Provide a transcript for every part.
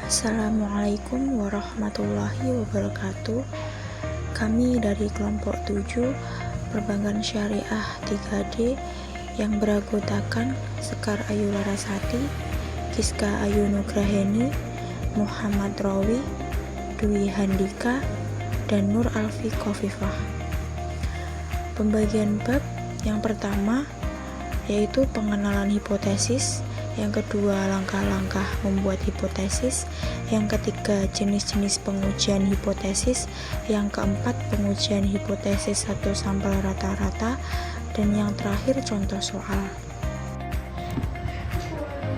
Assalamualaikum warahmatullahi wabarakatuh. Kami dari kelompok 7 Perbankan Syariah 3D yang beranggotakan Sekar Ayu Larasati, Giska Ayu Nugraheni, Muhammad Rawi, Dwi Handika, dan Nur Alfi Khofifah. Pembagian bab yang pertama yaitu pengenalan hipotesis, yang kedua langkah-langkah membuat hipotesis, yang ketiga jenis-jenis pengujian hipotesis, yang keempat pengujian hipotesis satu sampel rata-rata, dan yang terakhir contoh soal.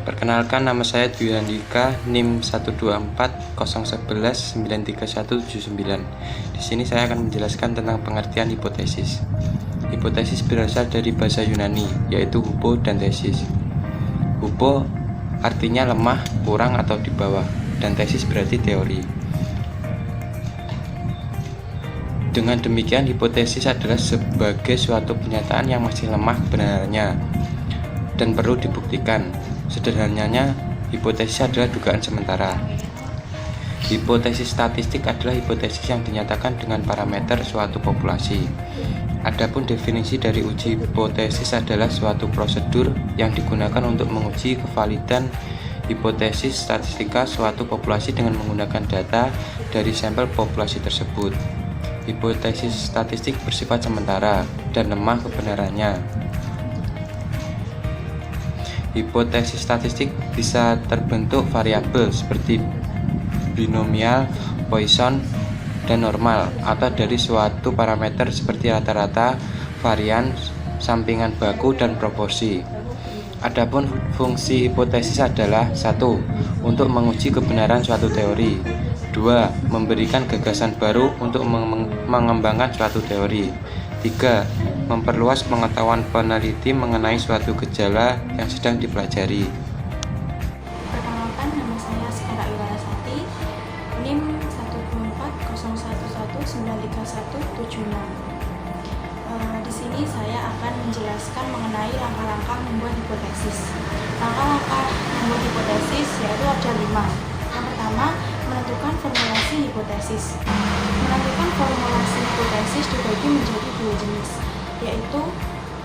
Perkenalkan, nama saya Dwi Handika, NIM 12401193179. Di sini saya akan menjelaskan tentang pengertian hipotesis. Hipotesis berasal dari bahasa Yunani, yaitu hupo dan tesis. Hupo artinya lemah, kurang, atau di bawah, dan tesis berarti teori. Dengan demikian, hipotesis adalah sebagai suatu pernyataan yang masih lemah kebenarannya dan perlu dibuktikan. Sederhananya, hipotesis adalah dugaan sementara. Hipotesis statistik adalah hipotesis yang dinyatakan dengan parameter suatu populasi. Adapun definisi dari uji hipotesis adalah suatu prosedur yang digunakan untuk menguji kevalidan hipotesis statistika suatu populasi dengan menggunakan data dari sampel populasi tersebut. Hipotesis statistik bersifat sementara dan lemah kebenarannya. Hipotesis statistik bisa terbentuk variabel seperti binomial, Poisson, dan normal, atau dari suatu parameter seperti rata-rata, varian, sampingan baku, dan proporsi. Adapun fungsi hipotesis adalah 1. Untuk menguji kebenaran suatu teori. 2. Memberikan gagasan baru untuk mengembangkan suatu teori. 3. Memperluas pengetahuan peneliti mengenai suatu gejala yang sedang dipelajari. Perkenalkan, nama saya Sekar Ayu Larasati, NIM 12401193176. Di sini saya akan menjelaskan mengenai langkah-langkah membuat hipotesis. Langkah-langkah membuat hipotesis yaitu ada 5. Yang pertama, menentukan formulasi hipotesis. Menentukan formulasi hipotesis dibagi menjadi 2 jenis, yaitu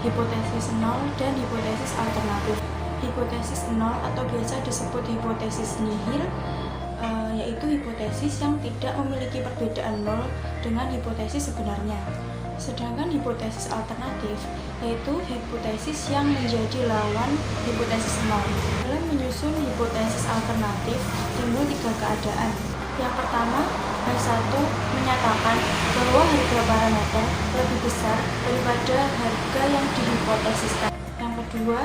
hipotesis nol dan hipotesis alternatif. Hipotesis nol atau biasa disebut hipotesis nihil, yaitu hipotesis yang tidak memiliki perbedaan nol dengan hipotesis sebenarnya. Sedangkan hipotesis alternatif yaitu hipotesis yang menjadi lawan hipotesis nol. Dalam menyusun hipotesis alternatif timbul 3 keadaan. Yang pertama, H1 menyatakan bahwa harga parameter lebih besar daripada harga yang dihipotesiskan. Yang kedua,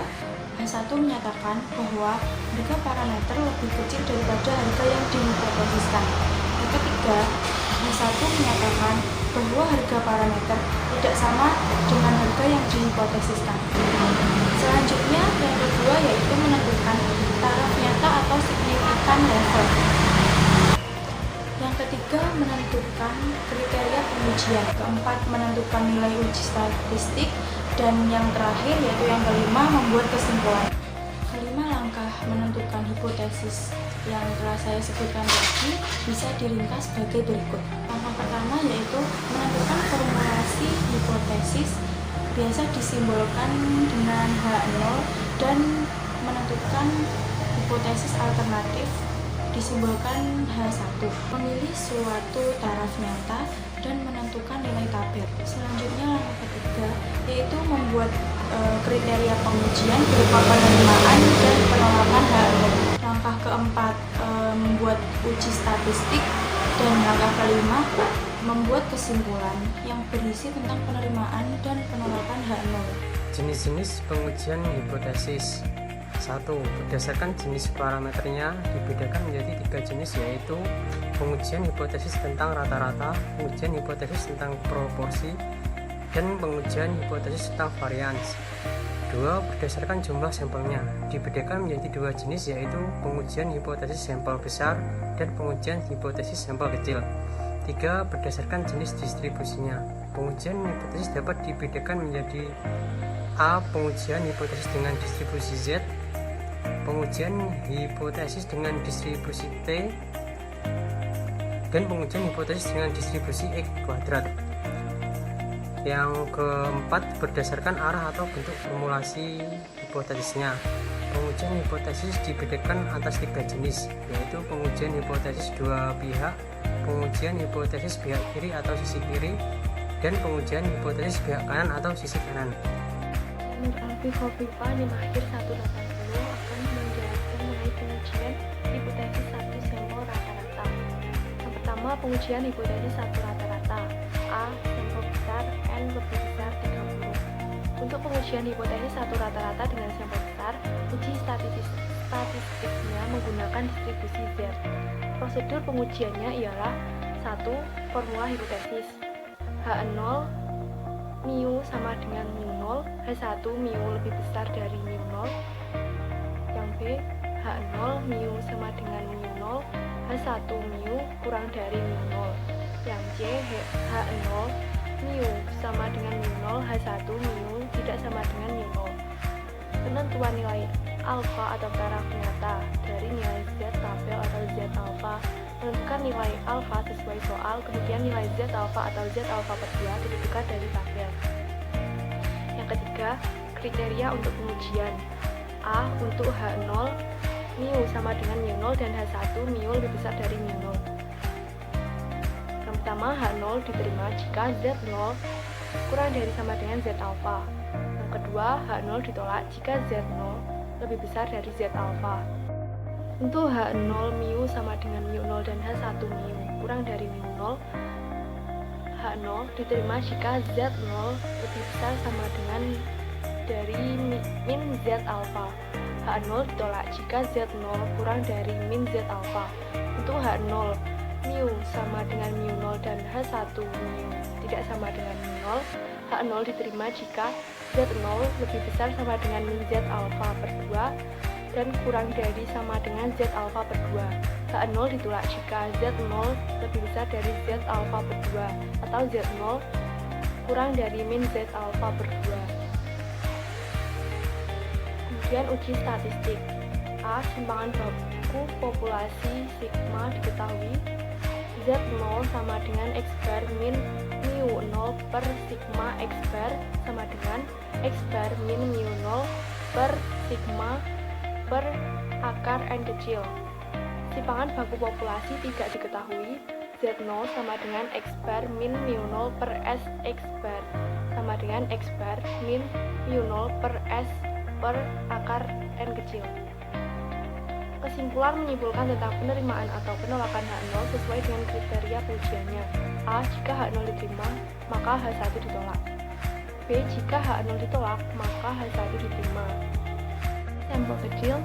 H1 menyatakan bahwa harga parameter lebih kecil daripada harga yang dihipotesiskan. Yang ketiga, H1 menyatakan bahwa harga parameter tidak sama dengan harga yang dihipotesiskan. Selanjutnya, yang kedua yaitu menentukan taraf nyata atau signifikan level. Yang ketiga, menentukan kriteria pengujian. Keempat, menentukan nilai uji statistik. Dan yang terakhir yaitu yang kelima, membuat kesimpulan. Kelima langkah menentukan hipotesis yang telah saya sebutkan tadi bisa diringkas sebagai berikut. Langkah pertama yaitu menentukan formulasi hipotesis, biasa disimbolkan dengan H0, dan menentukan hipotesis alternatif disimbolkan H1. Memilih suatu taraf nyata dan menentukan nilai tabel. Selanjutnya langkah ketiga yaitu membuat kriteria pengujian berupa penerimaan dan penolakan H0. Langkah keempat membuat uji statistik, dan langkah kelima membuat kesimpulan yang berisi tentang penerimaan dan penolakan H0. Jenis-jenis pengujian hipotesis. 1. Berdasarkan jenis parameternya dibedakan menjadi 3 jenis, yaitu pengujian hipotesis tentang rata-rata, pengujian hipotesis tentang proporsi, dan pengujian hipotesis tentang varians. 2. Berdasarkan jumlah sampelnya dibedakan menjadi 2 jenis, yaitu pengujian hipotesis sampel besar dan pengujian hipotesis sampel kecil. 3. Berdasarkan jenis distribusinya. Pengujian hipotesis dapat dibedakan menjadi A. Pengujian hipotesis dengan distribusi Z, pengujian hipotesis dengan distribusi T, dan pengujian hipotesis dengan distribusi X kuadrat. Yang keempat, berdasarkan arah atau bentuk formulasi hipotesisnya. Pengujian hipotesis dibedakan atas 3 jenis, yaitu pengujian hipotesis dua pihak, pengujian hipotesis pihak kiri atau sisi kiri, dan pengujian hipotesis pihak kanan atau sisi kanan. Nur Alfi Khofifa, NIM akhir 180 akan menjelaskan mengenai pengujian hipotesis satu sampel rata-rata. Yang pertama, pengujian hipotesis satu rata-rata. A. Sampel besar, N lebih besar 30. Untuk pengujian hipotesis satu rata-rata dengan sampel besar, uji statistiknya menggunakan distribusi Z. Prosedur pengujiannya ialah 1. Formula hipotesis H0 mu sama dengan mu0, H1 mu lebih besar dari mu0. Yang B, H0 mu sama dengan mu0, H1 mu kurang dari mu0. Yang C, H0 mu sama dengan mu0, H1 mu tidak sama dengan mu0. Penentuan nilai alfa atau taraf nyata dari nilai Z tabel atau Z alfa. Menentukan nilai alfa sesuai soal, kemudian nilai Z alfa atau Z alfa per 2 ditentukan dari tabel. Yang ketiga, kriteria untuk pengujian. A. Untuk H0 mu sama dengan mu0 dan H1 mu lebih besar dari mu0. Yang pertama, H0 diterima jika Z0 kurang dari sama dengan Z alfa. Yang kedua, H0 ditolak jika Z0 lebih besar dari Z alfa. Untuk H0 mu sama dengan mu0 dan H1 mu kurang dari mu0, H0 diterima jika Z0 lebih besar sama dengan dari min Z alfa. H0 ditolak jika Z0 kurang dari min Z alfa. Untuk H0 mu sama dengan mu0 dan H1 mu tidak sama dengan mu0, H0 diterima jika Z0 lebih besar sama dengan min Z alfa per 2 dan kurang dari sama dengan Z alfa per 2. H0 ditolak jika Z0 lebih besar dari Z alfa per 2 atau Z0 kurang dari min Z alfa per 2. Kemudian uji statistik. A. Simpangan baku populasi sigma diketahui. Z0 sama dengan X bar min mu 0 per sigma X bar sama dengan X bar min mu 0 per sigma per akar N kecil. Simpangan baku populasi tidak diketahui. Z0 sama dengan X bar min mu 0 per S X bar sama dengan X bar min mu 0 per S per akar N kecil. Kesimpulan menyimpulkan tentang penerimaan atau penolakan H0 sesuai dengan kriteria pengujiannya. A. Jika H0 diterima, maka H1 ditolak. B. Jika H0 ditolak, maka H1 diterima. Sampel kecil,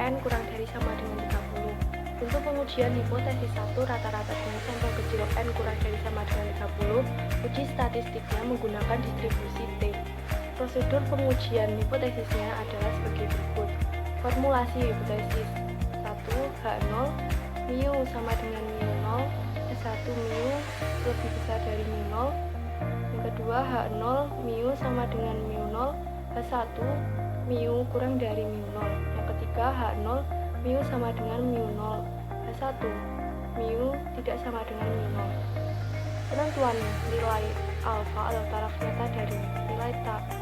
N kurang dari sama dengan 30. Untuk pengujian hipotesis 1 rata-rata dengan sampel kecil N kurang dari sama dengan 30, uji statistiknya menggunakan distribusi T. Prosedur pengujian hipotesisnya adalah sebagai berikut. Formulasi hipotesis 1. H0 mu sama dengan mu 0, S1 mu lebih besar dari mu 0. Yang kedua, H0 mu sama dengan mu 0, H1 mu kurang dari mu 0. Yang ketiga, H0 mu sama dengan mu 0, H1 mu tidak sama dengan mu 0. Penentuan nilai alfa atau taraf nyata dari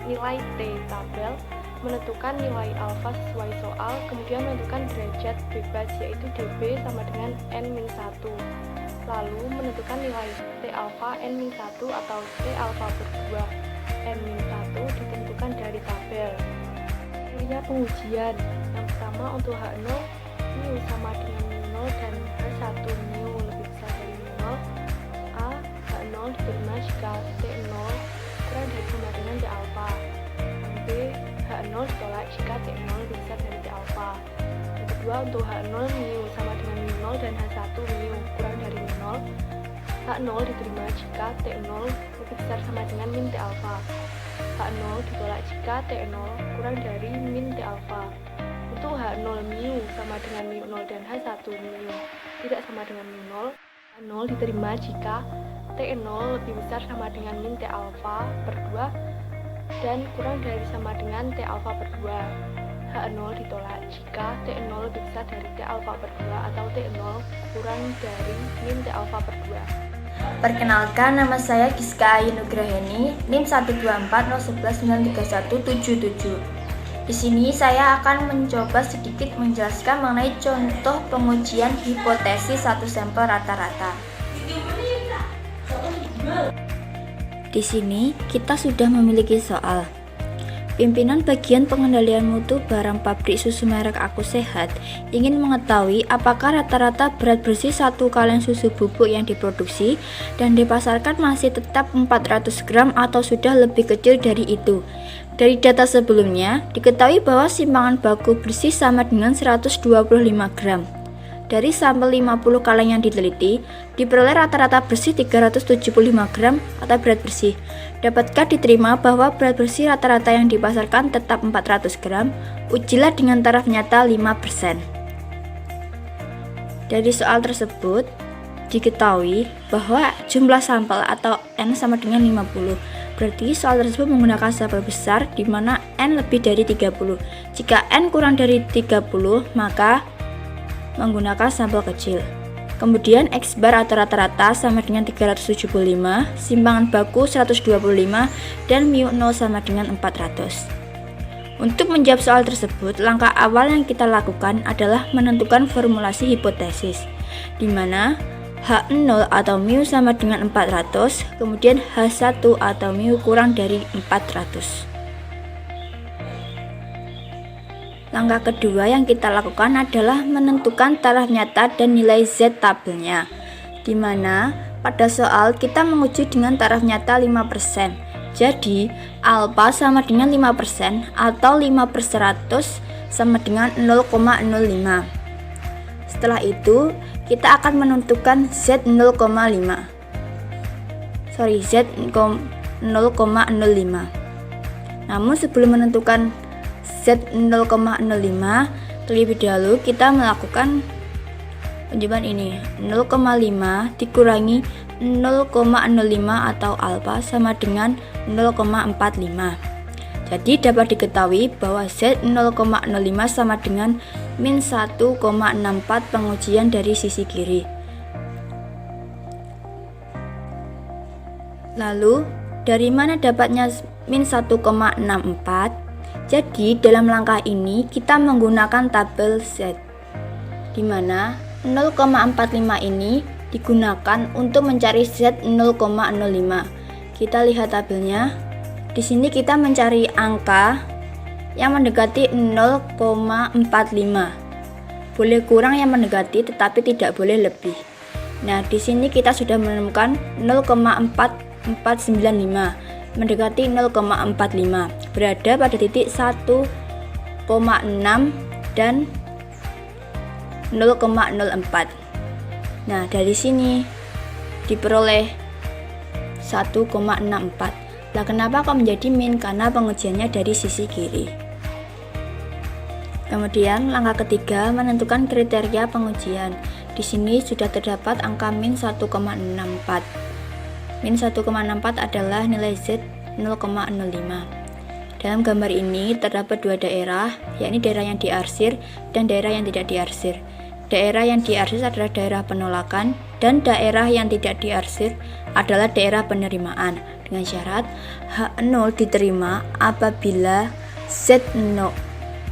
nilai T tabel. Menentukan nilai alfa sesuai soal, kemudian menentukan derajat bebas yaitu dB sama dengan N-1. Lalu menentukan nilai T alfa N-1 atau T alfa per 2. N-1 ditentukan dari tabel. Kriteria pengujian. Yang pertama, untuk H0 mu sama dengan mu 0 dan H1 mu lebih besar dari mu 0. A. H0 diterima jika T0 kurang dari sama dengan T alfa. B. H0 ditolak jika T0 lebih besar dari T alfa. Yang kedua, untuk H0 mu sama dengan mu 0 dan H1 mu kurang dari mu 0, H0 diterima jika T0 lebih besar sama dengan min T alfa. H0 ditolak jika T0 kurang dari min T alfa. Untuk H0 mu sama dengan mu 0 dan H1 mu tidak sama dengan mu 0, H0 diterima jika T0 lebih besar sama dengan min T alfa per 2 dan kurang dari sama dengan T alfa per 2. H0 ditolak jika T0 lebih besar dari T alfa per 2 atau T0 kurang dari min T alfa per 2. Perkenalkan, nama saya Giska Ayu Nugraheni, NIM 12401193177. Di sini saya akan mencoba sedikit menjelaskan mengenai contoh pengujian hipotesis satu sampel rata-rata. Di sini kita sudah memiliki soal. Pimpinan bagian pengendalian mutu barang pabrik susu merek Aku Sehat ingin mengetahui apakah rata-rata berat bersih 1 kaleng susu bubuk yang diproduksi dan dipasarkan masih tetap 400 gram atau sudah lebih kecil dari itu. Dari data sebelumnya, diketahui bahwa simpangan baku bersih sama dengan 125 gram. Dari sampel 50 kaleng yang diteliti, diperoleh rata-rata bersih 375 gram atau berat bersih. Dapatkah diterima bahwa berat bersih rata-rata yang dipasarkan tetap 400 gram? Ujilah dengan taraf nyata 5%. Dari soal tersebut, diketahui bahwa jumlah sampel atau N sama dengan 50. Berarti soal tersebut menggunakan sampel besar di mana N lebih dari 30. Jika N kurang dari 30, maka menggunakan sampel kecil. Kemudian X bar atau rata-rata sama dengan 375, simpangan baku 125, dan mu 0 sama dengan 400. Untuk menjawab soal tersebut, langkah awal yang kita lakukan adalah menentukan formulasi hipotesis, di mana H0 atau mu sama dengan 400, kemudian H1 atau mu kurang dari 400. Langkah kedua yang kita lakukan adalah menentukan taraf nyata dan nilai Z tabelnya, di mana pada soal kita menguji dengan taraf nyata 5%. Jadi, alfa sama dengan 5% atau 5/100 sama dengan 0,05. Setelah itu, kita akan menentukan Z 0,05. Namun sebelum menentukan Z 0,05, terlebih dahulu kita melakukan penjabaran ini. 0,5 dikurangi 0,05 atau alfa sama dengan 0,45. Jadi dapat diketahui bahwa Z 0,05 sama dengan min 1,64 pengujian dari sisi kiri. Lalu, dari mana dapatnya min 1,64? Jadi dalam langkah ini kita menggunakan tabel Z, di mana 0,45 ini digunakan untuk mencari Z 0,05. Kita lihat tabelnya. Di sini kita mencari angka yang mendekati 0,45. Boleh kurang yang mendekati, tetapi tidak boleh lebih. Nah, di sini kita sudah menemukan 0,4495. Mendekati 0,45, berada pada titik 1,6 dan 0,04. Nah, dari sini diperoleh 1,64. Lah, kenapa kok menjadi min? Karena pengujiannya dari sisi kiri. Kemudian langkah ketiga menentukan kriteria pengujian. Di sini sudah terdapat angka min 1,64. Min 1,64 adalah nilai Z 0,05. Dalam gambar ini terdapat dua daerah, yakni daerah yang diarsir dan daerah yang tidak diarsir. Daerah yang diarsir adalah daerah penolakan dan daerah yang tidak diarsir adalah daerah penerimaan, dengan syarat H0 diterima apabila Z0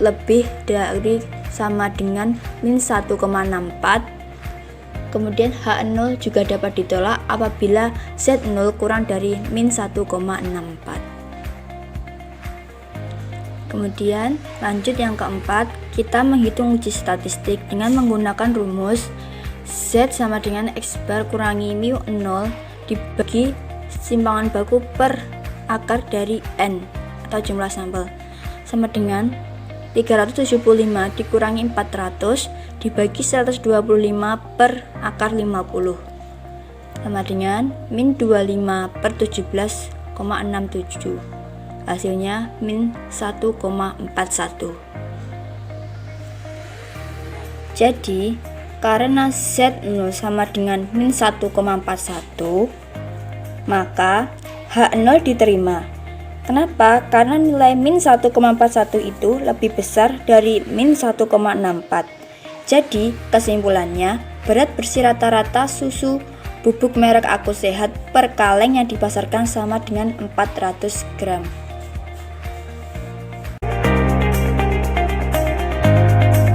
lebih dari sama dengan min 1,64. Kemudian H0 juga dapat ditolak apabila Z0 kurang dari min 1,64. Kemudian lanjut yang keempat, kita menghitung uji statistik dengan menggunakan rumus Z sama dengan X bar kurangi mu 0 dibagi simpangan baku per akar dari N atau jumlah sampel sama dengan 375 dikurangi 400 dibagi 125 per akar 50 sama dengan min 25/17,67. Hasilnya min 1,41. Jadi karena Z0 sama dengan min 1,41, maka H0 diterima. Kenapa? Karena nilai min 1,41 itu lebih besar dari min 1,64. Jadi, kesimpulannya, berat bersih rata-rata susu bubuk merek Aku Sehat per kaleng yang dipasarkan sama dengan 400 gram.